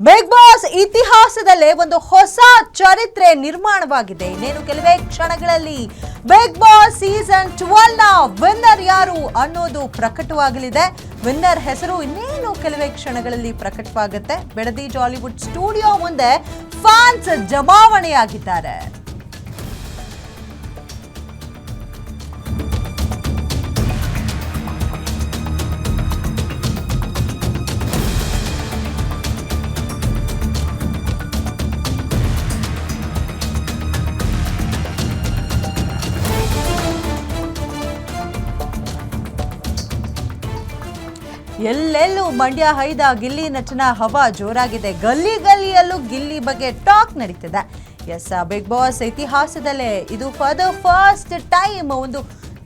Big boss ಇತಿಹಾಸದಲ್ಲೇ ಒಂದು ಹೊಸ ಚರಿತ್ರೆ ನಿರ್ಮಾಣವಾಗಿದೆ. ಇನ್ನೇನು ಕೆಲವೇ ಕ್ಷಣಗಳಲ್ಲಿ ಬಿಗ್ ಬಾಸ್ ಸೀಸನ್ 12 ನ ವಿನ್ನರ್ ಯಾರು ಅನ್ನೋದು ಪ್ರಕಟವಾಗಲಿದೆ. ವಿನ್ನರ್ ಹೆಸರು ಇನ್ನೇನು ಕೆಲವೇ ಕ್ಷಣಗಳಲ್ಲಿ ಪ್ರಕಟವಾಗುತ್ತೆ. ಬೆಡದಿ ಜಾಲಿವುಡ್ ಸ್ಟುಡಿಯೋ ಮುಂದೆ ಫ್ಯಾನ್ಸ್ ಜಮಾವಣೆಯಾಗಿದ್ದಾರೆ. ಎಲ್ಲೆಲ್ಲೂ ಮಂಡ್ಯ ಹೈದ ಗಿಲ್ಲಿ ನಟನ ಹವಾ ಜೋರಾಗಿದೆ. ಗಲ್ಲಿ ಗಲ್ಲಿಯಲ್ಲೂ ಗಿಲ್ಲಿ ಬಗ್ಗೆ ಟಾಕ್ ನಡೀತಿದೆ. ಎಸ್, ಬಿಗ್ ಬಾಸ್ ಇತಿಹಾಸದಲ್ಲೇ ಇದು ಫಾರ್ ದ ಫಸ್ಟ್ ಟೈಮ್ ಒಂದು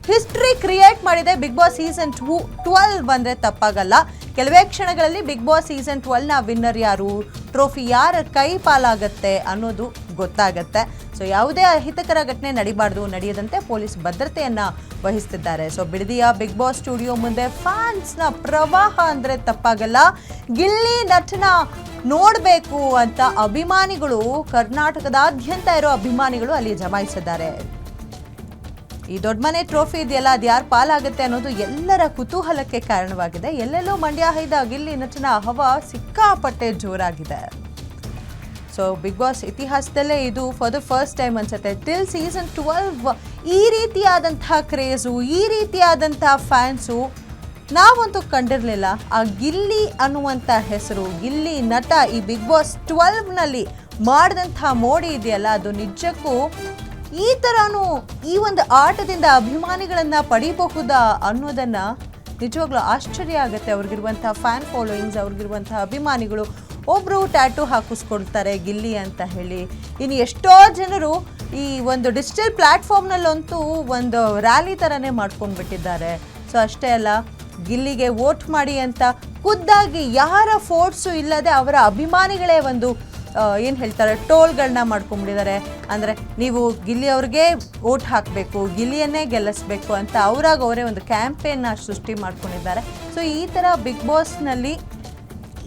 ಹಿಸ್ಟ್ರಿ ಕ್ರಿಯೇಟ್ ಮಾಡಿದೆ. ಬಿಗ್ ಬಾಸ್ ಸೀಸನ್ 12 ಬಂದ್ರೆ ತಪ್ಪಾಗಲ್ಲ. ಕೆಲವೇ ಕ್ಷಣಗಳಲ್ಲಿ ಬಿಗ್ ಬಾಸ್ ಸೀಸನ್ 12 ನ ವಿನ್ನರ್ ಯಾರು, ಟ್ರೋಫಿ ಯಾರ ಕೈ ಪಾಲಾಗತ್ತೆ ಅನ್ನೋದು ಗೊತ್ತಾಗತ್ತೆ. ಸೊ ಯಾವುದೇ ಅಹಿತಕರ ಘಟನೆ ನಡೆಯದಂತೆ ಪೊಲೀಸ್ ಭದ್ರತೆಯನ್ನ ವಹಿಸುತ್ತಿದ್ದಾರೆ. ಸೊ ಬಿಡದಿಯ ಬಿಗ್ ಬಾಸ್ ಸ್ಟುಡಿಯೋ ಮುಂದೆ ಫ್ಯಾನ್ಸ್ನ ಪ್ರವಾಹ ಅಂದ್ರೆ ತಪ್ಪಾಗಲ್ಲ. ಗಿಲ್ಲಿ ನಟನ ನೋಡಬೇಕು ಅಂತ ಅಭಿಮಾನಿಗಳು, ಕರ್ನಾಟಕದಾದ್ಯಂತ ಇರೋ ಅಭಿಮಾನಿಗಳು ಅಲ್ಲಿ ಜಮಾಯಿಸಿದ್ದಾರೆ. ಈ ದೊಡ್ಡ ಮನೆ ಟ್ರೋಫಿ ಇದೆಯಲ್ಲ, ಅದು ಯಾರು ಪಾಲಾಗುತ್ತೆ ಅನ್ನೋದು ಎಲ್ಲರ ಕುತೂಹಲಕ್ಕೆ ಕಾರಣವಾಗಿದೆ. ಎಲ್ಲೆಲ್ಲೂ ಮಂಡ್ಯ ಹೈದ ಗಿಲ್ಲಿ ನಟನ ಹವಾ ಸಿಕ್ಕಾಪಟ್ಟೆ ಜೋರಾಗಿದೆ. ಸೊ ಬಿಗ್ ಬಾಸ್ ಇತಿಹಾಸದಲ್ಲೇ ಇದು ಫಾರ್ ದ ಫಸ್ಟ್ ಟೈಮ್ ಅನ್ಸುತ್ತೆ. ಟಿಲ್ ಸೀಸನ್ 12 ಈ ರೀತಿಯಾದಂತಹ ಕ್ರೇಜು, ಈ ರೀತಿಯಾದಂತಹ ಫ್ಯಾನ್ಸು ನಾವಂತೂ ಕಂಡಿರಲಿಲ್ಲ. ಆ ಗಿಲ್ಲಿ ಅನ್ನುವಂಥ ಹೆಸರು, ಗಿಲ್ಲಿ ನಟ ಈ ಬಿಗ್ ಬಾಸ್ 12ನಲ್ಲಿ ಮಾಡಿದಂತಹ ಮೋಡಿ ಇದೆಯಲ್ಲ, ಅದು ನಿಜಕ್ಕೂ ಈ ಥರನೂ ಈ ಒಂದು ಆಟದಿಂದ ಅಭಿಮಾನಿಗಳನ್ನ ಪಡಿಬಹುದಾ ಅನ್ನೋದನ್ನ ನಿಜವಾಗ್ಲೂ ಆಶ್ಚರ್ಯ ಆಗುತ್ತೆ. ಅವ್ರಿಗಿರುವಂತಹ ಫ್ಯಾನ್ ಫಾಲೋಯಿಂಗ್ಸ್, ಅವ್ರಿಗಿರುವಂತಹ ಅಭಿಮಾನಿಗಳು. ಒಬ್ಬರು ಟ್ಯಾಟೂ ಹಾಕಿಸ್ಕೊಳ್ತಾರೆ ಗಿಲ್ಲಿ ಅಂತ ಹೇಳಿ. ಇನ್ನು ಎಷ್ಟೋ ಜನರು ಈ ಒಂದು ಡಿಜಿಟಲ್ ಪ್ಲ್ಯಾಟ್ಫಾರ್ಮ್ನಲ್ಲಂತೂ ಒಂದು ರ್ಯಾಲಿ ಥರನೇ ಮಾಡ್ಕೊಂಡ್ಬಿಟ್ಟಿದ್ದಾರೆ. ಸೊ ಅಷ್ಟೇ ಅಲ್ಲ, ಗಿಲ್ಲಿಗೆ ವೋಟ್ ಮಾಡಿ ಅಂತ ಖುದ್ದಾಗಿ ಯಾರ ಫೋರ್ಸು ಇಲ್ಲದೆ ಅವರ ಅಭಿಮಾನಿಗಳೇ ಒಂದು ಏನು ಹೇಳ್ತಾರೆ, ಟೋಲ್ಗಳನ್ನ ಮಾಡ್ಕೊಂಡ್ಬಿಟ್ಟಿದ್ದಾರೆ. ಅಂದರೆ ನೀವು ಗಿಲ್ಲಿ ಅವ್ರಿಗೆ ವೋಟ್ ಹಾಕಬೇಕು, ಗಿಲ್ಲಿಯನ್ನೇ ಗೆಲ್ಲಿಸ್ಬೇಕು ಅಂತ ಅವರೇ ಒಂದು ಕ್ಯಾಂಪೇನ್ನ ಸೃಷ್ಟಿ ಮಾಡ್ಕೊಂಡಿದ್ದಾರೆ. ಸೊ ಈ ಥರ ಬಿಗ್ ಬಾಸ್ನಲ್ಲಿ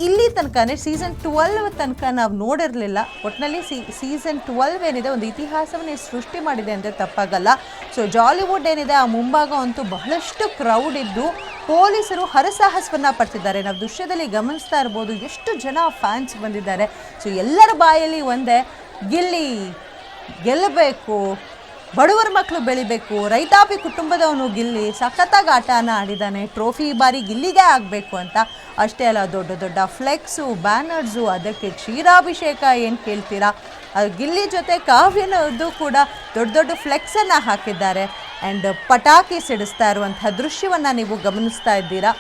ಇಲ್ಲಿ ತನಕನೇ ಸೀಸನ್ 12 ತನಕ ನಾವು ನೋಡಿರಲಿಲ್ಲ. ಒಟ್ಟಿನಲ್ಲಿ ಸೀಸನ್ 12 ಏನಿದೆ ಒಂದು ಇತಿಹಾಸವನ್ನೇ ಸೃಷ್ಟಿ ಮಾಡಿದೆ ಅಂದರೆ ತಪ್ಪಾಗಲ್ಲ. ಸೊ ಜಾಲಿವುಡ್ ಏನಿದೆ ಆ ಮುಂಭಾಗ ಅಂತೂ ಬಹಳಷ್ಟು ಕ್ರೌಡ್ ಇದ್ದು ಪೊಲೀಸರು ಹರಸಾಹಸವನ್ನು ಪಡ್ತಿದ್ದಾರೆ. ನಾವು ದೃಶ್ಯದಲ್ಲಿ ಗಮನಿಸ್ತಾ ಇರ್ಬೋದು ಎಷ್ಟು ಜನ ಫ್ಯಾನ್ಸ್ ಬಂದಿದ್ದಾರೆ. ಸೊ ಎಲ್ಲರ ಬಾಯಲ್ಲಿ ಒಂದೇ, ಗಿಲ್ಲಿ ಗೆಲ್ಲಬೇಕು, ಬಡವರ ಮಕ್ಕಳು ಬೆಳಿಬೇಕು, ರೈತಾಪಿ ಕುಟುಂಬದವನು ಗಿಲ್ಲಿ ಸಖತ್ತಾಗಿ ಆಟನ ಆಡಿದ್ದಾನೆ, ಟ್ರೋಫಿ ಈ ಬಾರಿ ಗಿಲ್ಲಿಗೆ ಆಗಬೇಕು ಅಂತ. ಅಷ್ಟೇ ಅಲ್ಲ, ದೊಡ್ಡ ದೊಡ್ಡ ಫ್ಲೆಕ್ಸು, ಬ್ಯಾನರ್ಸು, ಅದಕ್ಕೆ ಕ್ಷೀರಾಭಿಷೇಕ ಏನು ಕೇಳ್ತೀರಾ, ಅದು ಗಿಲ್ಲಿ ಜೊತೆ ಕಾವ್ಯನದ್ದು ಕೂಡ ದೊಡ್ಡ ದೊಡ್ಡ ಫ್ಲೆಕ್ಸನ್ನು ಹಾಕಿದ್ದಾರೆ. ಆ್ಯಂಡ್ ಪಟಾಕಿ ಸಿಡಿಸ್ತಾ ಇರುವಂಥ ದೃಶ್ಯವನ್ನು ನೀವು ಗಮನಿಸ್ತಾ ಇದ್ದೀರಾ.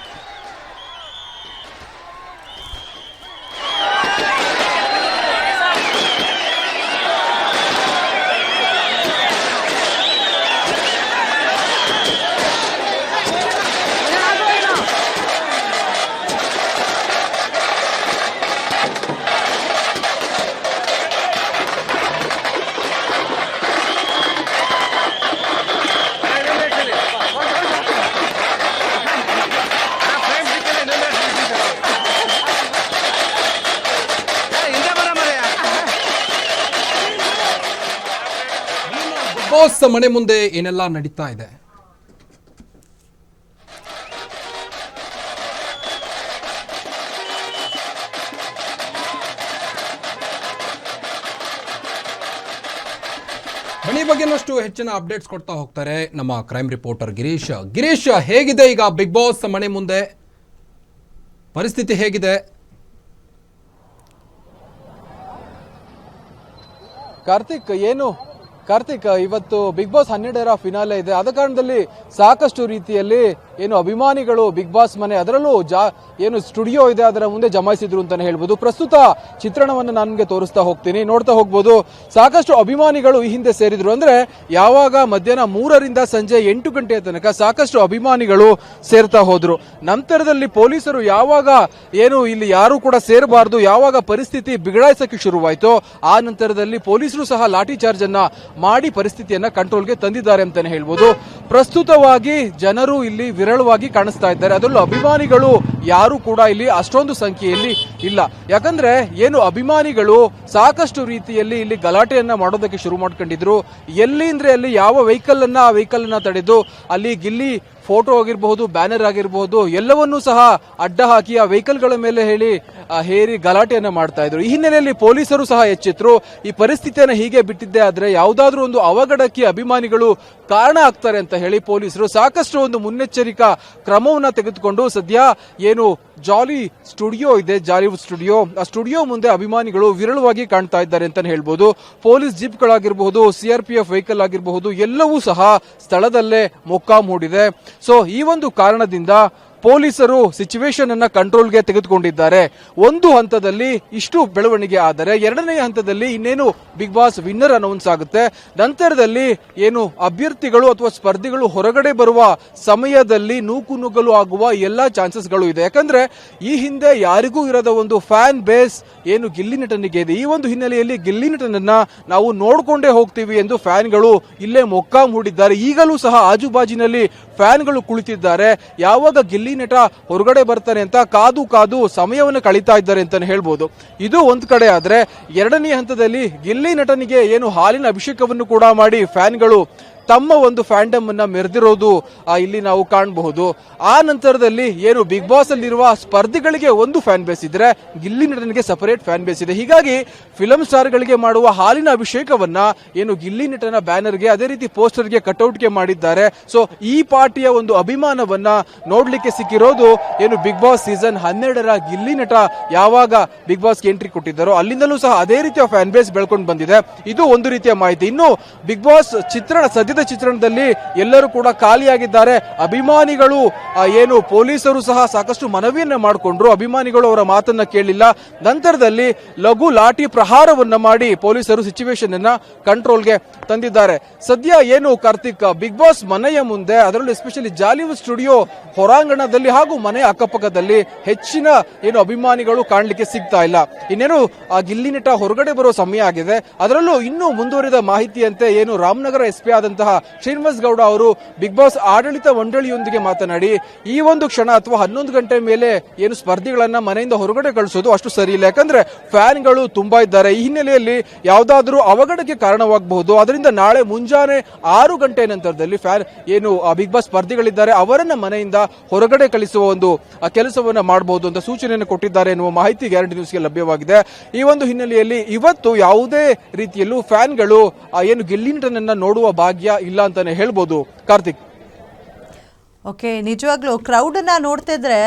ಬಾಸ್ ಮನೆ ಮುಂದೆ ಏನೆಲ್ಲ ನಡೀತಾ ಇದೆ? ಮನೆ ಬಗ್ಗೆನಷ್ಟು ಹೆಚ್ಚಿನ ಅಪ್ಡೇಟ್ಸ್ ಕೊಡ್ತಾ ಹೋಗ್ತಾರೆ ನಮ್ಮ ಕ್ರೈಮ್ ರಿಪೋರ್ಟರ್ ಗಿರೀಶ್, ಹೇಗಿದೆ ಈಗ ಬಿಗ್ ಬಾಸ್ ಮನೆ ಮುಂದೆ ಪರಿಸ್ಥಿತಿ ಹೇಗಿದೆ? ಕಾರ್ತಿಕ್, ಇವತ್ತು ಬಿಗ್ ಬಾಸ್ 12ರ ಫಿನಾಲೆ ಇದೆ. ಆದ ಕಾರಣದಲ್ಲಿ ಸಾಕಷ್ಟು ರೀತಿಯಲ್ಲಿ ಏನು ಅಭಿಮಾನಿಗಳು ಬಿಗ್ ಬಾಸ್ ಮನೆ, ಅದರಲ್ಲೂ ಏನು ಸ್ಟುಡಿಯೋ ಇದೆ ಅದರ ಮುಂದೆ ಜಮಾಯಿಸಿದ್ರು ಅಂತಾನೆ ಹೇಳ್ಬೋದು. ಪ್ರಸ್ತುತ ಚಿತ್ರಣವನ್ನು ನನಗೆ ತೋರಿಸ್ತಾ ಹೋಗ್ತೀನಿ, ನೋಡ್ತಾ ಹೋಗ್ಬೋದು. ಸಾಕಷ್ಟು ಅಭಿಮಾನಿಗಳು ಈ ಹಿಂದೆ ಸೇರಿದ್ರು. ಅಂದ್ರೆ ಯಾವಾಗ ಮಧ್ಯಾಹ್ನ 3ರಿಂದ ಸಂಜೆ 8 ಗಂಟೆಯ ತನಕ ಸಾಕಷ್ಟು ಅಭಿಮಾನಿಗಳು ಸೇರ್ತಾ ಹೋದ್ರು. ನಂತರದಲ್ಲಿ ಪೊಲೀಸರು ಯಾವಾಗ ಏನು ಇಲ್ಲಿ ಯಾರು ಕೂಡ ಸೇರಬಾರದು, ಯಾವಾಗ ಪರಿಸ್ಥಿತಿ ಬಿಗಡಾಯಿಸಕ್ಕೆ ಶುರುವಾಯಿತು, ಆ ನಂತರದಲ್ಲಿ ಪೊಲೀಸರು ಸಹ ಲಾಠಿ ಚಾರ್ಜ್ ಅನ್ನ ಮಾಡಿ ಪರಿಸ್ಥಿತಿಯನ್ನ ಕಂಟ್ರೋಲ್ಗೆ ತಂದಿದ್ದಾರೆ ಅಂತಾನೆ ಹೇಳ್ಬೋದು. ಪ್ರಸ್ತುತವಾಗಿ ಜನರು ಇಲ್ಲಿ ವಿರಳವಾಗಿ ಕಾಣಿಸ್ತಾ ಇದ್ದಾರೆ. ಅದರಲ್ಲೂ ಅಭಿಮಾನಿಗಳು ಯಾರು ಕೂಡ ಇಲ್ಲಿ ಅಷ್ಟೊಂದು ಸಂಖ್ಯೆಯಲ್ಲಿ ಇಲ್ಲ. ಯಾಕಂದ್ರೆ ಏನು ಅಭಿಮಾನಿಗಳು ಸಾಕಷ್ಟು ರೀತಿಯಲ್ಲಿ ಇಲ್ಲಿ ಗಲಾಟೆಯನ್ನ ಮಾಡೋದಕ್ಕೆ ಶುರು ಮಾಡ್ಕೊಂಡಿದ್ರು. ಎಲ್ಲಿ ಅಂದ್ರೆ ಅಲ್ಲಿ ಯಾವ ವೆಹಿಕಲ್ ಅನ್ನ ತಡೆದು ಅಲ್ಲಿ ಗಿಲ್ಲಿ ಫೋಟೋ ಆಗಿರಬಹುದು, ಬ್ಯಾನರ್ ಆಗಿರಬಹುದು, ಎಲ್ಲವನ್ನೂ ಸಹ ಅಡ್ಡ ಹಾಕಿ ಆ ವೆಹಿಕಲ್ಗಳ ಮೇಲೆ ಹೇರಿ ಗಲಾಟೆಯನ್ನ ಮಾಡ್ತಾ ಇದ್ರು. ಈ ಹಿನ್ನೆಲೆಯಲ್ಲಿ ಪೊಲೀಸರು ಸಹ ಎಚ್ಚೆತ್ತರು. ಈ ಪರಿಸ್ಥಿತಿಯನ್ನು ಹೀಗೆ ಬಿಟ್ಟಿದ್ದೆ ಆದ್ರೆ ಯಾವುದಾದ್ರೂ ಒಂದು ಅವಘಡಕ್ಕೆ ಅಭಿಮಾನಿಗಳು ಕಾರಣ ಆಗ್ತಾರೆ ಅಂತ ಹೇಳಿ ಪೊಲೀಸರು ಸಾಕಷ್ಟು ಒಂದು ಮುನ್ನೆಚ್ಚರಿಕಾ ಕ್ರಮವನ್ನ ತೆಗೆದುಕೊಂಡು ಸದ್ಯ ಏನು ಜಾಲಿ ಸ್ಟುಡಿಯೋ ಇದೆ, ಜಾಲಿವುಡ್ ಸ್ಟುಡಿಯೋ, ಆ ಸ್ಟುಡಿಯೋ ಮುಂದೆ ಅಭಿಮಾನಿಗಳು ವಿರಳವಾಗಿ ಕಾಣ್ತಾ ಇದ್ದಾರೆ ಅಂತ ಹೇಳ್ಬೋದು. ಪೊಲೀಸ್ ಜೀಪ್ಗಳಾಗಿರಬಹುದು, CRPF ವೆಹಿಕಲ್ ಆಗಿರಬಹುದು, ಎಲ್ಲವೂ ಸಹ ಸ್ಥಳದಲ್ಲೇ ಮೊಕ್ಕಾಂ ಹೂಡಿದೆ. ಸೊ ಈ ಒಂದು ಕಾರಣದಿಂದ ಪೊಲೀಸರು ಸಿಚುವೇಶನ್ ಅನ್ನ ಕಂಟ್ರೋಲ್ಗೆ ತೆಗೆದುಕೊಂಡಿದ್ದಾರೆ. ಒಂದು ಹಂತದಲ್ಲಿ ಇಷ್ಟು ಬೆಳವಣಿಗೆ ಆದರೆ ಎರಡನೇ ಹಂತದಲ್ಲಿ ಇನ್ನೇನು ಬಿಗ್ ಬಾಸ್ ವಿನ್ನರ್ ಅನೌನ್ಸ್ ಆಗುತ್ತೆ. ನಂತರದಲ್ಲಿ ಏನು ಅಭ್ಯರ್ಥಿಗಳು ಅಥವಾ ಸ್ಪರ್ಧಿಗಳು ಹೊರಗಡೆ ಬರುವ ಸಮಯದಲ್ಲಿ ನೂಕುನುಗ್ಗಲು ಆಗುವ ಎಲ್ಲಾ ಚಾನ್ಸಸ್ಗಳು ಇದೆ. ಯಾಕಂದ್ರೆ ಈ ಹಿಂದೆ ಯಾರಿಗೂ ಇರದ ಒಂದು ಫ್ಯಾನ್ ಬೇಸ್ ಏನು ಗಿಲ್ಲಿ ನಟನಿಗೆ ಇದೆ. ಈ ಒಂದು ಹಿನ್ನೆಲೆಯಲ್ಲಿ ಗಿಲ್ಲಿ ನಟನನ್ನ ನಾವು ನೋಡ್ಕೊಂಡೇ ಹೋಗ್ತೀವಿ ಎಂದು ಫ್ಯಾನ್ಗಳು ಇಲ್ಲೇ ಮೊಕ್ಕಾಂ ಹೂಡಿದ್ದಾರೆ. ಈಗಲೂ ಸಹ ಆಜುಬಾಜಿನಲ್ಲಿ ಫ್ಯಾನ್ಗಳು ಕುಳಿತಿದ್ದಾರೆ. ಯಾವಾಗ ಗಿಲ್ಲಿ ನಟ ಹೊರಗಡೆ ಬರ್ತಾನೆ ಅಂತ ಕಾದು ಸಮಯವನ್ನು ಕಳೀತಾ ಇದ್ದಾರೆ ಅಂತಾನೆ ಹೇಳ್ಬೋದು. ಇದು ಒಂದ್ ಕಡೆ ಆದ್ರೆ ಎರಡನೇ ಹಂತದಲ್ಲಿ ಗಿಲ್ಲಿ ನಟನಿಗೆ ಏನು ಹಾಲಿನ ಅಭಿಷೇಕವನ್ನು ಕೂಡ ಮಾಡಿ ಫ್ಯಾನ್ಗಳು ತಮ್ಮ ಒಂದು ಫ್ಯಾಂಡಮ್ ಅನ್ನ ಮೆರೆದಿರೋದು ಇಲ್ಲಿ ನಾವು ಕಾಣಬಹುದು. ಆ ನಂತರದಲ್ಲಿ ಏನು ಬಿಗ್ ಬಾಸ್ ಅಲ್ಲಿರುವ ಸ್ಪರ್ಧಿಗಳಿಗೆ ಒಂದು ಫ್ಯಾನ್ ಬೇಸ್ ಇದ್ರೆ ಗಿಲ್ಲಿ ನಟನಿಗೆ ಸಪರೇಟ್ ಫ್ಯಾನ್ ಬೇಸ್ ಇದೆ. ಹೀಗಾಗಿ ಫಿಲಂ ಸ್ಟಾರ್ ಗಳಿಗೆ ಮಾಡುವ ಹಾಲಿನ ಅಭಿಷೇಕವನ್ನ ಏನು ಗಿಲ್ಲಿ ನಟನ ಬ್ಯಾನರ್ಗೆ ಅದೇ ರೀತಿ ಪೋಸ್ಟರ್ಗೆ ಕಟ್ಔಟ್ಗೆ ಮಾಡಿದ್ದಾರೆ. ಸೊ ಈ ಪಾರ್ಟಿಯ ಒಂದು ಅಭಿಮಾನವನ್ನ ನೋಡ್ಲಿಕ್ಕೆ ಸಿಕ್ಕಿರೋದು ಏನು ಬಿಗ್ ಬಾಸ್ ಸೀಸನ್ 12ರ ಗಿಲ್ಲಿ ನಟ ಯಾವಾಗ ಬಿಗ್ ಬಾಸ್ಗೆ ಎಂಟ್ರಿ ಕೊಟ್ಟಿದ್ದಾರೋ ಅಲ್ಲಿಂದಲೂ ಸಹ ಅದೇ ರೀತಿಯ ಫ್ಯಾನ್ ಬೇಸ್ ಬೆಳ್ಕೊಂಡು ಬಂದಿದೆ. ಇದು ಒಂದು ರೀತಿಯ ಮಾಹಿತಿ. ಇನ್ನು ಬಿಗ್ ಬಾಸ್ ಚಿತ್ರಣದಲ್ಲಿ ಎಲ್ಲರೂ ಕೂಡ ಖಾಲಿಯಾಗಿದ್ದಾರೆ. ಅಭಿಮಾನಿಗಳು ಏನು ಪೊಲೀಸರು ಸಹ ಸಾಕಷ್ಟು ಮನವಿಯನ್ನ ಮಾಡಿಕೊಂಡ್ರು. ಅಭಿಮಾನಿಗಳು ಅವರ ಮಾತನ್ನ ಕೇಳಿಲ್ಲ. ನಂತರದಲ್ಲಿ ಲಘು ಲಾಠಿ ಪ್ರಹಾರವನ್ನ ಮಾಡಿ ಪೊಲೀಸರು ಸಿಚುವೇಶನ್ ಅನ್ನ ಕಂಟ್ರೋಲ್ಗೆ ತಂದಿದ್ದಾರೆ. ಸದ್ಯ ಏನು ಕಾರ್ತಿಕ್, ಬಿಗ್ ಬಾಸ್ ಮನೆಯ ಮುಂದೆ ಅದರಲ್ಲೂ ಎಸ್ಪೆಷಲಿ ಜಾಲಿವುಡ್ ಸ್ಟುಡಿಯೋ ಹೊರಾಂಗಣದಲ್ಲಿ ಹಾಗೂ ಮನೆಯ ಅಕ್ಕಪಕ್ಕದಲ್ಲಿ ಹೆಚ್ಚಿನ ಏನು ಅಭಿಮಾನಿಗಳು ಕಾಣಲಿಕ್ಕೆ ಸಿಗ್ತಾ ಇಲ್ಲ. ಇನ್ನೇನು ಆ ಗಿಲ್ಲಿ ನಟ ಹೊರಗಡೆ ಬರೋ ಸಮಯ ಆಗಿದೆ. ಅದರಲ್ಲೂ ಇನ್ನೂ ಮುಂದುವರಿದ ಮಾಹಿತಿಯಂತೆ ಏನು ರಾಮನಗರ SP ಆದಂತಹ ಶ್ರೀನಿವಾಸ್ ಗೌಡ ಅವರು ಬಿಗ್ ಬಾಸ್ ಆಡಳಿತ ಮಂಡಳಿಯೊಂದಿಗೆ ಮಾತನಾಡಿ ಈ ಒಂದು ಕ್ಷಣ ಅಥವಾ 11 ಗಂಟೆ ಮೇಲೆ ಏನು ಸ್ಪರ್ಧಿಗಳನ್ನ ಮನೆಯಿಂದ ಹೊರಗಡೆ ಕಳಿಸೋದು ಅಷ್ಟು ಸರಿ ಇಲ್ಲ. ಯಾಕಂದ್ರೆ ಫ್ಯಾನ್ಗಳು ತುಂಬಾ ಇದ್ದಾರೆ. ಈ ಹಿನ್ನೆಲೆಯಲ್ಲಿ ಯಾವುದಾದ್ರೂ ಅವಘಡಕ್ಕೆ ಕಾರಣವಾಗಬಹುದು. ಅದರಿಂದ ನಾಳೆ ಮುಂಜಾನೆ 6 ಗಂಟೆ ನಂತರದಲ್ಲಿ ಫ್ಯಾನ್ ಏನು ಬಿಗ್ ಬಾಸ್ ಸ್ಪರ್ಧಿಗಳಿದ್ದಾರೆ ಅವರನ್ನ ಮನೆಯಿಂದ ಹೊರಗಡೆ ಕಳಿಸುವ ಒಂದು ಕೆಲಸವನ್ನ ಮಾಡಬಹುದು ಅಂತ ಸೂಚನೆಯನ್ನು ಕೊಟ್ಟಿದ್ದಾರೆ ಎನ್ನುವ ಮಾಹಿತಿ ಗ್ಯಾರಂಟಿ ನ್ಯೂಸ್ಗೆ ಲಭ್ಯವಾಗಿದೆ. ಈ ಒಂದು ಹಿನ್ನೆಲೆಯಲ್ಲಿ ಇವತ್ತು ಯಾವುದೇ ರೀತಿಯಲ್ಲೂ ಫ್ಯಾನ್ಗಳು ಏನು ಗಿಲ್ಲಿ ನಟನನ್ನ ನೋಡುವ ಭಾಗ್ಯ ಇಲ್ಲ ಅಂತಾನೆ ಹೇಳ್ಬೋದು. ಕಾರ್ತಿಕ್, ಓಕೆ, ನಿಜವಾಗ್ಲೂ ಕ್ರೌಡನ್ನ ನೋಡ್ತಿದ್ರೆ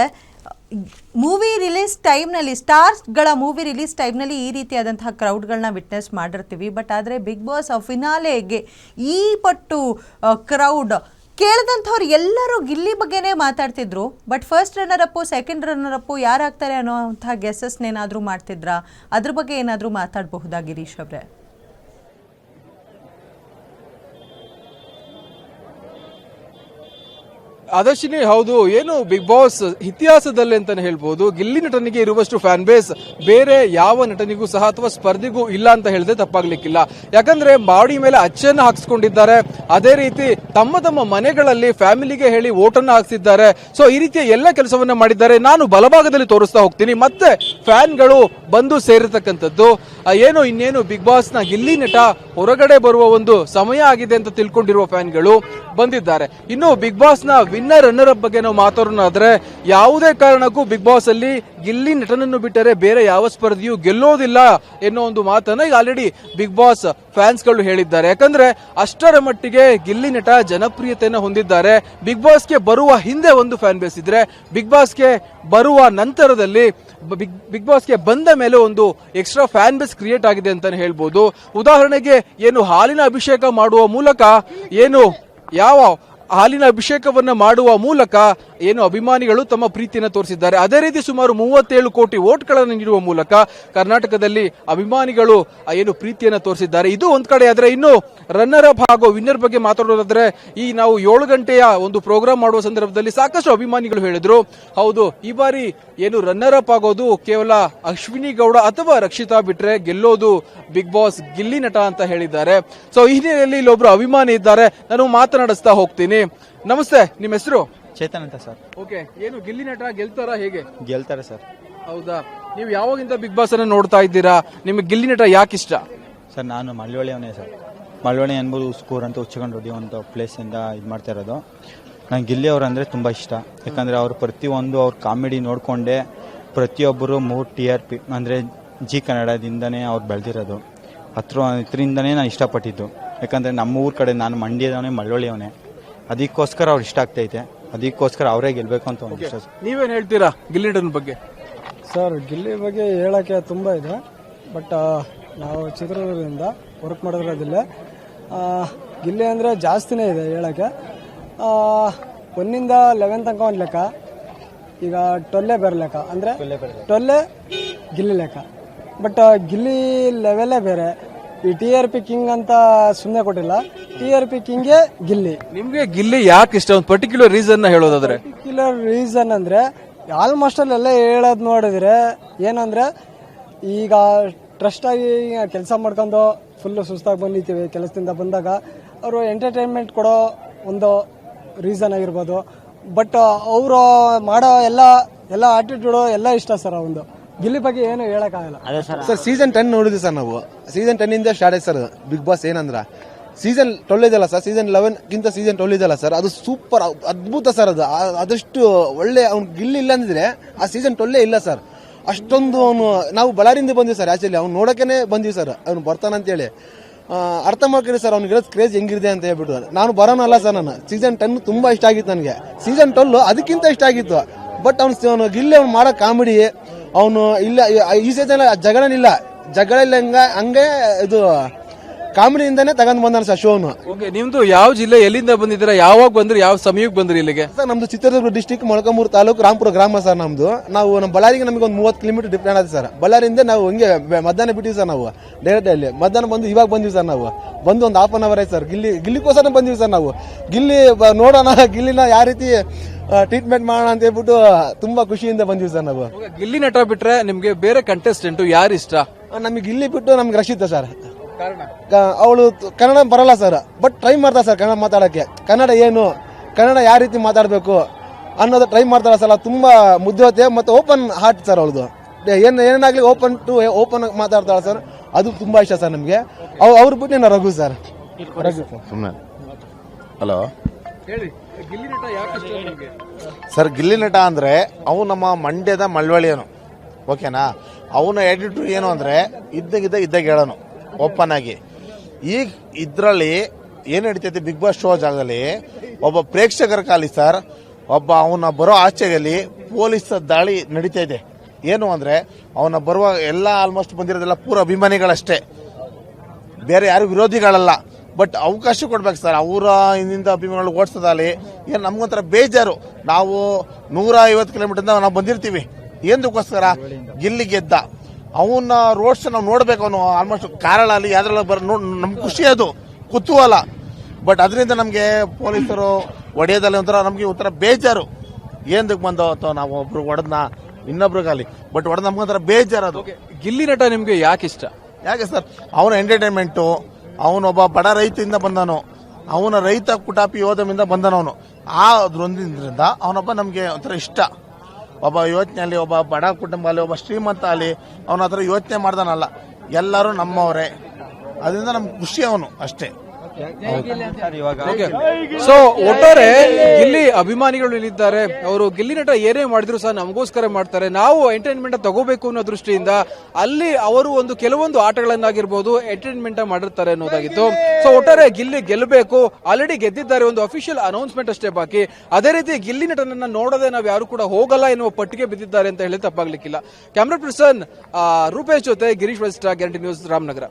ಮೂವಿ ರಿಲೀಸ್ ಟೈಮ್ನಲ್ಲಿ ಸ್ಟಾರ್ಸ್ಗಳ ಮೂವಿ ರಿಲೀಸ್ ಟೈಮ್ನಲ್ಲಿ ಈ ರೀತಿಯಾದಂತಹ ಕ್ರೌಡ್ಗಳನ್ನ ವಿಟ್ನೆಸ್ ಮಾಡಿರ್ತೀವಿ. ಬಟ್ ಆದರೆ ಬಿಗ್ ಬಾಸ್ ಫಿನಾಲೆಗೆ ಈ ಪಟ್ಟು ಕ್ರೌಡ್ ಕೇಳಿದಂಥವ್ರು ಎಲ್ಲರೂ ಗಿಲ್ಲಿ ಬಗ್ಗೆನೇ ಮಾತಾಡ್ತಿದ್ರು. But first runner up, second runner up ಯಾರಾಗ್ತಾರೆ ಅನ್ನೋವಂಥ ಗೆಸಸ್ನೇನಾದರೂ ಮಾಡ್ತಿದ್ರಾ? ಅದ್ರ ಬಗ್ಗೆ ಏನಾದರೂ ಮಾತಾಡಬಹುದಾ ಗಿರೀಶ್ ಅವರೇ? ಅದರ್ಶಿನಿ, ಹೌದು, ಏನು ಬಿಗ್ ಬಾಸ್ ಇತಿಹಾಸದಲ್ಲಿ ಅಂತಾನೆ ಹೇಳ್ಬೋದು ಗಿಲ್ಲಿ ನಟನಿಗೆ ಇರುವಷ್ಟು ಫ್ಯಾನ್ ಬೇಸ್ ಬೇರೆ ಯಾವ ನಟನಿಗೂ ಸಹ ಅಥವಾ ಸ್ಪರ್ಧಿಗೂ ಇಲ್ಲ ಅಂತ ಹೇಳಿದ್ರೆ ತಪ್ಪಾಗ್ಲಿಕ್ಕಿಲ್ಲ. ಯಾಕಂದ್ರೆ ಬಾಡಿ ಮೇಲೆ ಅಚ್ಚನ್ನ ಹಾಕ್ಸ್ಕೊಂಡಿದ್ದಾರೆ. ಅದೇ ರೀತಿ ತಮ್ಮ ಮನೆಗಳಲ್ಲಿ ಫ್ಯಾಮಿಲಿಗೆ ಹೇಳಿ ಓಟನ್ನ ಹಾಕ್ಸಿದ್ದಾರೆ. ಸೊ ಈ ರೀತಿಯ ಎಲ್ಲ ಕೆಲಸವನ್ನ ಮಾಡಿದ್ದಾರೆ. ನಾನು ಬಲಭಾಗದಲ್ಲಿ ತೋರಿಸ್ತಾ ಹೋಗ್ತೀನಿ. ಮತ್ತೆ ಫ್ಯಾನ್ಗಳು ಬಂದು ಸೇರಿರ್ತಕ್ಕಂಥದ್ದು ಏನು ಇನ್ನೇನು ಬಿಗ್ ಬಾಸ್ ನ ಗಿಲ್ಲಿ ನಟ ಹೊರಗಡೆ ಬರುವ ಒಂದು ಸಮಯ ಆಗಿದೆ ಅಂತ ತಿಳ್ಕೊಂಡಿರುವ ಫ್ಯಾನ್ಗಳು ಬಂದಿದ್ದಾರೆ. ಇನ್ನು ಬಿಗ್ ಬಾಸ್ ನ ವಿನ್ನರ್ ರನ್ನರ್ ಅಪ್ ಬಗ್ಗೆ ನಾವು ಮಾತಾಡೋಣಾದ್ರೆ ಯಾವುದೇ ಕಾರಣಕ್ಕೂ ಬಿಗ್ ಬಾಸ್ ಅಲ್ಲಿ ಗಿಲ್ಲಿ ನಟನನ್ನು ಬಿಟ್ಟರೆ ಬೇರೆ ಯಾವ ಸ್ಪರ್ಧಿಯೂ ಗೆಲ್ಲೋದಿಲ್ಲ ಎನ್ನೋ ಒಂದು ಮಾತನ್ನ ಈಗ ಆಲ್ರೆಡಿ ಬಿಗ್ ಬಾಸ್ ಫ್ಯಾನ್ಸ್ ಗಳು ಹೇಳಿದ್ದಾರೆ. ಯಾಕಂದ್ರೆ ಅಷ್ಟರ ಮಟ್ಟಿಗೆ ಗಿಲ್ಲಿ ನಟ ಜನಪ್ರಿಯತೆಯನ್ನು ಹೊಂದಿದ್ದಾರೆ. ಬಿಗ್ ಬಾಸ್ಗೆ ಬರುವ ಹಿಂದೆ ಒಂದು ಫ್ಯಾನ್ ಬೇಸ್ ಇದ್ರೆ ಬಿಗ್ ಬಾಸ್ಗೆ ಬರುವ ನಂತರದಲ್ಲಿ ಬಿಗ್ ಬಾಸ್ಗೆ ಬಂದ ಮೇಲೆ ಒಂದು ಎಕ್ಸ್ಟ್ರಾ ಫ್ಯಾನ್ ಬೇಸ್ ಕ್ರಿಯೇಟ್ ಆಗಿದೆ ಅಂತಾನೆ ಹೇಳ್ಬೋದು. ಉದಾಹರಣೆಗೆ ಏನು ಹಾಲಿನ ಅಭಿಷೇಕ ಮಾಡುವ ಮೂಲಕ ಹಾಲಿನ ಅಭಿಷೇಕವನ್ನ ಮಾಡುವ ಮೂಲಕ ಏನು ಅಭಿಮಾನಿಗಳು ತಮ್ಮ ಪ್ರೀತಿಯನ್ನು ತೋರಿಸಿದ್ದಾರೆ. ಅದೇ ರೀತಿ ಸುಮಾರು 37 ಕೋಟಿ ವೋಟ್ಗಳನ್ನು ನೀಡುವ ಮೂಲಕ ಕರ್ನಾಟಕದಲ್ಲಿ ಅಭಿಮಾನಿಗಳು ಏನು ಪ್ರೀತಿಯನ್ನು ತೋರಿಸಿದ್ದಾರೆ. ಇದು ಒಂದ್ ಕಡೆ ಆದ್ರೆ ಇನ್ನು ರನ್ನರ್ ಅಪ್ ಹಾಗೂ ವಿನ್ನರ್ ಬಗ್ಗೆ ಮಾತಾಡೋದಾದ್ರೆ ಈ ನಾವು 7 ಗಂಟೆಯ ಒಂದು ಪ್ರೋಗ್ರಾಮ್ ಮಾಡುವ ಸಂದರ್ಭದಲ್ಲಿ ಸಾಕಷ್ಟು ಅಭಿಮಾನಿಗಳು ಹೇಳಿದ್ರು, ಹೌದು ಈ ಬಾರಿ ಏನು ರನ್ನರ್ ಅಪ್ ಆಗೋದು ಕೇವಲ ಅಶ್ವಿನಿ ಗೌಡ ಅಥವಾ ರಕ್ಷಿತಾ ಬಿಟ್ರೆ ಗೆಲ್ಲೋದು ಬಿಗ್ ಬಾಸ್ ಗಿಲ್ಲಿ ನಟ ಅಂತ ಹೇಳಿದ್ದಾರೆ. ಸೊ ಈ ಹಿನ್ನೆಲೆಯಲ್ಲಿ ಇಲ್ಲೊಬ್ರು ಅಭಿಮಾನಿ ಇದ್ದಾರೆ, ನಾನು ಮಾತನಾಡಿಸ್ತಾ ಹೋಗ್ತೀನಿ. ನಮಸ್ತೆ, ನಿಮ್ಮ ಹೆಸರು? ಚೇತನ್ ಅಂತ ಸರ್. ಓಕೆ, ಏನು ಗಿಲ್ಲಿ ನಟ ಗೆಲ್ತಾರಾ ಹೇಗೆ? ಗೆಲ್ತಾರೆ ಸರ್. ಹೌದಾ, ನೀವು ಯಾವಾಗಿಂದ ಬಿಗ್ ಬಾಸ್ ಅನ್ನ ನೋಡ್ತಾ ಇದ್ದೀರಾ? ನಿಮಗೆ ಗಿಲ್ಲಿ ನಟ ಯಾಕೆ ಇಷ್ಟ? ಸರ್ ನಾನು ಮಳವಳ್ಳಿಯವನೇ ಸರ್. ಮಳವಳ್ಳಿ ಅನ್ಬೋದು ಸ್ಕೂರ್ ಅಂತ ಉಚ್ಚಗೊಂಡು ಒಂದು ಪ್ಲೇಸಿಂದ ಇದು ಮಾಡ್ತಾ ಇರೋದು. ನಂಗೆ ಗಿಲ್ಲಿ ಅವ್ರು ಅಂದರೆ ತುಂಬ ಇಷ್ಟ. ಯಾಕಂದರೆ ಅವ್ರು ಪ್ರತಿಯೊಂದು ಅವ್ರ ಕಾಮಿಡಿ ನೋಡಿಕೊಂಡೆ ಪ್ರತಿಯೊಬ್ಬರು 3 TRP ಅಂದರೆ ಜಿ ಕನ್ನಡದಿಂದನೇ ಅವ್ರು ಬೆಳೆದಿರೋದು. ಇದರಿಂದನೇ ನಾನು ಇಷ್ಟಪಟ್ಟಿದ್ದು. ಯಾಕಂದರೆ ನಮ್ಮ ಊರ ಕಡೆ ನಾನು ಮಂಡ್ಯದವನೇ, ಮಳವಳ್ಳಿಯವನೇ. ಅದಕ್ಕೋಸ್ಕರ ಅವ್ರು ಇಷ್ಟ ಆಗ್ತೈತೆ. ಅದಕ್ಕೋಸ್ಕರ ಅವರೇ ಗೆಲ್ಲಬೇಕು ಅಂತ ಒಂದು ಇಷ್ಟ. ನೀವೇನು ಹೇಳ್ತೀರಾ ಗಿಲ್ಲಿ ನಟನ ಬಗ್ಗೆ? ಸರ್, ಗಿಲ್ಲಿ ಬಗ್ಗೆ ಹೇಳೋಕ್ಕೆ ತುಂಬ ಇದೆ. ಬಟ್ ನಾವು ಚಿತ್ರದುರ್ಗದಿಂದ ವರ್ಕ್ ಮಾಡೋದ್ರದಿಲ್ಲ. ಗಿಲ್ಲಿ ಅಂದರೆ ಜಾಸ್ತಿನೇ ಇದೆ ಹೇಳೋಕ್ಕೆ. 1 to 11 ತನಕ ಒಂದು ಲೆಕ್ಕ. ಈಗ 12 ಬೇರೆ ಲೆಕ್ಕ, ಅಂದರೆ 12 ಗಿಲ್ಲಿ ಲೆಕ್ಕ. ಬಟ್ ಗಿಲ್ಲಿ ಲೆವೆಲೇ ಬೇರೆ. ಈ TRP ಕಿಂಗ್ ಅಂತ ಸುಮ್ಮನೆ ಕೊಟ್ಟಿಲ್ಲ, TRP ಕಿಂಗೇ ಗಿಲ್ಲಿ. ನಿಮ್ಗೆ ಗಿಲ್ಲಿ ಯಾಕೆ ಇಷ್ಟ? ಒಂದು ಪರ್ಟಿಕ್ಯುಲರ್ ರೀಸನ್ ಹೇಳೋದಾದ್ರೆ? ಪರ್ಟಿಕ್ಯುಲರ್ ರೀಸನ್ ಅಂದರೆ ಆಲ್ಮೋಸ್ಟ್ ಅಲ್ಲೆಲ್ಲ ಹೇಳೋದು ನೋಡಿದ್ರೆ ಏನಂದರೆ, ಈಗ ಟ್ರಸ್ಟ್ ಆಗಿ ಕೆಲಸ ಮಾಡ್ಕೊಂಡು ಫುಲ್ಲು ಸುಸ್ತಾಗಿ ಬಂದಿರ್ತೀವಿ. ಕೆಲಸದಿಂದ ಬಂದಾಗ ಅವರು ಎಂಟರ್ಟೈನ್ಮೆಂಟ್ ಕೊಡೋ ಒಂದು ರೀಸನ್ ಆಗಿರ್ಬೋದು. ಬಟ್ ಅವರು ಮಾಡೋ ಎಲ್ಲ ಆಟಿಟ್ಯೂಡು ಎಲ್ಲ ಇಷ್ಟ ಸರ್. ಒಂದು ಗಿಲ್ಲಿ ಬಗ್ಗೆ ಏನು ಹೇಳಕ್ಕಾಗಲ್ಲ ಸರ್. ಸೀಸನ್ 10 ನೋಡಿದ್ವಿ ಸರ್ ನಾವು. ಸೀಸನ್ 10 ಇಂದ ಸ್ಟಾರ್ಟ್ ಆಯ್ತು ಸರ್ ಬಿಗ್ ಬಾಸ್. ಏನಂದ್ರ ಸೀಸನ್ 12 ಇದೆಯಲ್ಲ ಸರ್, ಸೀಸನ್ 11 ಗಿಂತ ಸೀಸನ್ 12 ಇದೆಯಲ್ಲ ಸರ್, ಅದು ಸೂಪರ್ ಅದ್ಭುತ ಸರ್. ಅದು ಅದಷ್ಟು ಒಳ್ಳೆ ಅವ್ನು ಗಿಲ್ಲಿ ಇಲ್ಲ ಅಂದಿದ್ರೆ ಆ ಸೀಸನ್ 12 ಇಲ್ಲ ಸರ್. ಅಷ್ಟೊಂದು ಅವನು, ನಾವು ಬಳ್ಳಾರಿಯಿಂದ ಬಂದಿವಿ ಸರ್. ಆಕ್ಚುಲಿ ಅವ್ನು ನೋಡೋಕೆ ಬಂದಿವಿ ಸರ್, ಅವ್ನು ಬರ್ತಾನಂತೇಳಿ. ಅರ್ಥ ಮಾಡ್ಕೊಳ್ಳಿ ಸರ್ ಅವ್ನಿಗಿರೋದು ಕ್ರೇಜ್ ಹೆಂಗಿರುತ್ತೆ ಅಂತ ಹೇಳ್ಬಿಟ್ಟು. ನಾನು ಬರೋನಲ್ಲ ಸರ್. ನಾನು ಸೀಸನ್ 10 ತುಂಬಾ ಇಷ್ಟ ಆಗಿತ್ತು ನನಗೆ. ಸೀಸನ್ 12 ಅದಕ್ಕಿಂತ ಇಷ್ಟ ಆಗಿತ್ತು. ಬಟ್ ಅವ್ನು ಗಿಲ್ಲಿ ಅವ್ನು ಮಾಡೋ ಕಾಮಿಡಿ, ಅವನು ಇಲ್ಲ ಈ ಸೀಸನ್ ಜಗಳನಿಲ್ಲ ಹಂಗೆ ಇದು ಕಾಮಿಡಿಯಿಂದಾನೇ ತಗೊಂಡ್ ಬಂದಾನ ಸರ್ ಶೋನು. ಓಕೆ, ನಿಮ್ದು ಯಾವ ಜಿಲ್ಲೆ, ಎಲ್ಲಿಂದ ಬಂದಿದ್ದೀರಾ, ಯಾವಾಗ ಬಂದ್ರಿ, ಯಾವ ಸಮಯಕ್ಕೆ ಬಂದ್ರಿ ಇಲ್ಲಿಗೆ? ಸರ್ ನಮ್ದು ಚಿತ್ರದುರ್ಗ ಡಿಸ್ಟಿಕ್, ಮೊಳಕಾಮೂರು ತಾಲೂಕು, ರಾಂಪುರ ಗ್ರಾಮ ಸರ್ ನಮ್ದು. ನಾವು ನಮ್ಮ ಬಳ್ಳಾರಿಗೆ ನಮಗೆ ಒಂದು 30 ಕಿಲೋಮೀಟರ್ ಡಿಫ್ರೆಂಟ್ ಆಗಿದೆ ಸರ್. ಬಳ್ಳಾರಿಯಿಂದ ನಾವು ಹಂಗೆ ಮಧ್ಯಾಹ್ನ ಬಿಟ್ಟಿವಿ ಸರ್. ನಾವು ಡೈರೆಕ್ಟ್ ಅಲ್ಲಿ ಮಧ್ಯಾಹ್ನ ಬಂದು ಇವಾಗ ಬಂದಿವಿ ಸರ್. ನಾವು ಬಂದು ಒಂದು ½ hour ಆಯ್ತು ಸರ್. ಗಿಲ್ಲಿಗೋಸ್ಕರ ಬಂದಿವಿ ಸರ್. ನಾವು ಗಿಲ್ಲಿ ನೋಡೋಣ, ಗಿಲ್ಲಿನ ಯಾವ ರೀತಿ ಟ್ರೀಟ್ಮೆಂಟ್ ಮಾಡೋಣ ಅಂತ ಹೇಳ್ಬಿಟ್ಟು ತುಂಬಾ ಖುಷಿಯಿಂದ ಬಂದಿವಿ ಸರ್ ನಾವು. ಗಿಲ್ಲಿ ನಟ ಬಿಟ್ರೆ ನಿಮ್ಗೆ ಬೇರೆ ಕಂಟೆಸ್ಟೆಂಟ್ ಯಾರು ಇಷ್ಟ? ನಮಗೆ ಗಿಲ್ಲಿ ಬಿಟ್ಟು ನಮ್ಗೆ ರಕ್ಷಿತಾ ಸರ್. ಅವಳು ಕನ್ನಡ ಬರಲ್ಲ ಸರ್, ಬಟ್ ಟ್ರೈ ಮಾಡ್ತಾರೆ ಸರ್ ಕನ್ನಡ ಮಾತಾಡಕ್ಕೆ. ಕನ್ನಡ ಯಾವ ರೀತಿ ಮಾತಾಡಬೇಕು ಅನ್ನೋದು ಟ್ರೈ ಮಾಡ್ತಾಳೆ ಸರ್. ತುಂಬಾ ಮುದ್ದೆ ಮತ್ತೆ ಓಪನ್ ಹಾರ್ಟ್ ಸರ್ ಅವಳದು. ಏನಾಗ್ಲಿ ಓಪನ್ ಮಾತಾಡ್ತಾಳೆ ಸರ್. ಅದು ತುಂಬಾ ಇಷ್ಟ ಸರ್ ನಮ್ಗೆ. ಅವ್ರು ಬಿಟ್ಟು ನಾನು ರಘು ಸರ್. ಸುಮ್ಮನೆ ಹಲೋ ಹೇಳಿ, ಗಿಲ್ಲಿ ನಟ ಯಾಕೆ ಇಷ್ಟ ನಿಮ್ಗೆ? ಸರ್, ಗಿಲ್ಲಿ ನಟ ಅಂದ್ರೆ ಅವು ನಮ್ಮ ಮಂಡ್ಯದ ಮಳವಳ್ಳಿಯನು. ಓಕೆನಾ? ಅವನ ಎಡಿಟರ್ ಏನು ಅಂದ್ರೆ ಇದ್ದಾಗ ಹೇಳೋನು ಓಪನ್ ಆಗಿ. ಈಗ ಇದ್ರಲ್ಲಿ ಏನ್ ನಡೀತೈತೆ ಬಿಗ್ ಬಾಸ್ ಶೋ ಜಾಗದಲ್ಲಿ, ಒಬ್ಬ ಪ್ರೇಕ್ಷಕರ ಕಾಲಿ ಸರ್, ಒಬ್ಬ ಅವನ ಬರೋ ಆಚೆಗಲ್ಲಿ ಪೊಲೀಸ್ ದಾಳಿ ನಡೀತಾ ಇದೆ. ಏನು ಅಂದ್ರೆ ಅವನ ಬರುವ ಎಲ್ಲ ಆಲ್ಮೋಸ್ಟ್ ಬಂದಿರೋದೆಲ್ಲ ಪೂರ ಅಭಿಮಾನಿಗಳಷ್ಟೇ, ಬೇರೆ ಯಾರು ವಿರೋಧಿಗಳಲ್ಲ. ಬಟ್ ಅವಕಾಶ ಕೊಡ್ಬೇಕು ಸರ್. ಅವರ ಹಿಂದಿಂದ ಅಭಿಮಾನಿಗಳು ಓಡಿಸೋದಾಗಲಿ ಏನು ನಮ್ಗೊಂಥರ ಬೇಜಾರು. ನಾವು 150 ಕಿಲೋಮೀಟರ್ ನಾವು ಬಂದಿರ್ತೀವಿ. ಏನಕ್ಕೋಸ್ಕರ? ಗಿಲ್ಲಿ ಗೆದ್ದ. ಅವನ ರೋಡ್ಸ್ ನಾವು ನೋಡ್ಬೇಕು. ಅವನು ಆಲ್ಮೋಸ್ಟ್ ಕಾರಲ್ಲಿ ಯಾವ್ದ್ರಲ್ಲ ನಮ್ಗೆ ಖುಷಿ, ಅದು ಕುತೂಹಲ. ಬಟ್ ಅದರಿಂದ ನಮಗೆ ಪೊಲೀಸರು ಹೊಡೆಯೋದಲ್ಲಿ ಒಂಥರ ನಮಗೆ ಒಂಥರ ಬೇಜಾರು. ಏನಕ್ಕೆ ಬಂದೋ ಅಥವಾ ನಾವು ಒಬ್ರು ಹೊಡೆದ್ನ ಇನ್ನೊಬ್ರಿಗಾಲಿ, ಬಟ್ ಹೊಡೆದ್ ನಮ್ಗೊಂಥರ ಬೇಜಾರು. ಅದು ಗಿಲ್ಲಿ ನಟ ನಿಮ್ಗೆ ಯಾಕೆ ಇಷ್ಟ? ಯಾಕೆ ಸರ್? ಅವನ ಎಂಟರ್ಟೈನ್ಮೆಂಟು, ಅವನೊಬ್ಬ ಬಡ ರೈತದಿಂದ ಬಂದನು, ಅವನ ರೈತ ಕುಟಾಪಿ ಯೋಧಮಿಂದ ಬಂದನವನು. ಅದ್ರೊಂದ್ರಿಂದ ಅವನೊಬ್ಬ ನಮಗೆ ಒಂಥರ ಇಷ್ಟ. ಒಬ್ಬ ಯೋಚನೆಯಲ್ಲಿ, ಒಬ್ಬ ಬಡ ಕುಟುಂಬ ಅಲ್ಲಿ, ಒಬ್ಬ ಶ್ರೀಮಂತ ಅಲ್ಲಿ, ಅವನ ಹತ್ರ ಯೋಚನೆ ಮಾಡ್ದಾನಲ್ಲ. ಎಲ್ಲರೂ ನಮ್ಮವರೇ, ಅದರಿಂದ ನಮ್ಗೆ ಖುಷಿ ಅವನು ಅಷ್ಟೇ. ಸೊ ಒಟ್ಟಾರೆ ಗಿಲ್ಲಿ ಅಭಿಮಾನಿಗಳು ಇಲ್ಲಿದ್ದಾರೆ. ಅವರು ಗಿಲ್ಲಿ ನಟ ಏನೇ ಮಾಡಿದ್ರು ಸಹ ನಮಗೋಸ್ಕರ ಮಾಡ್ತಾರೆ. ನಾವು ಎಂಟರ್ಟೈನ್ಮೆಂಟ್ ತಗೋಬೇಕು ಅನ್ನೋ ದೃಷ್ಟಿಯಿಂದ ಅಲ್ಲಿ ಅವರು ಕೆಲವೊಂದು ಆಟಗಳನ್ನಾಗಿರ್ಬೋದು ಎಂಟರ್ಟೈನ್ಮೆಂಟ್ ಮಾಡಿರ್ತಾರೆ ಅನ್ನೋದಾಗಿತ್ತು. ಸೊ ಒಟ್ಟಾರೆ ಗಿಲ್ಲಿ ಗೆಲ್ಲಬೇಕು, ಆಲ್ರೆಡಿ ಗೆದ್ದಿದ್ದಾರೆ, ಒಂದು ಅಫಿಷಿಯಲ್ ಅನೌನ್ಸ್ಮೆಂಟ್ ಅಷ್ಟೇ ಬಾಕಿ. ಅದೇ ರೀತಿ ಗಿಲ್ಲಿ ನಟನನ್ನ ನೋಡದೆ ನಾವು ಯಾರು ಕೂಡ ಹೋಗಲ್ಲ ಎನ್ನುವ ಪಟ್ಟಿಗೆ ಬಿದ್ದಿದ್ದಾರೆ ಅಂತ ಹೇಳಿ ತಪ್ಪಾಗ್ಲಿಕ್ಕಿಲ್ಲ. ಕ್ಯಾಮ್ರಾ ಪರ್ಸನ್ ರೂಪೇಶ್ ಜೊತೆ ಗಿರೀಶ್ ವಸ್ಟ್ರಾ, ಗ್ಯಾರಂಟಿ ನ್ಯೂಸ್, ರಾಮನಗರ.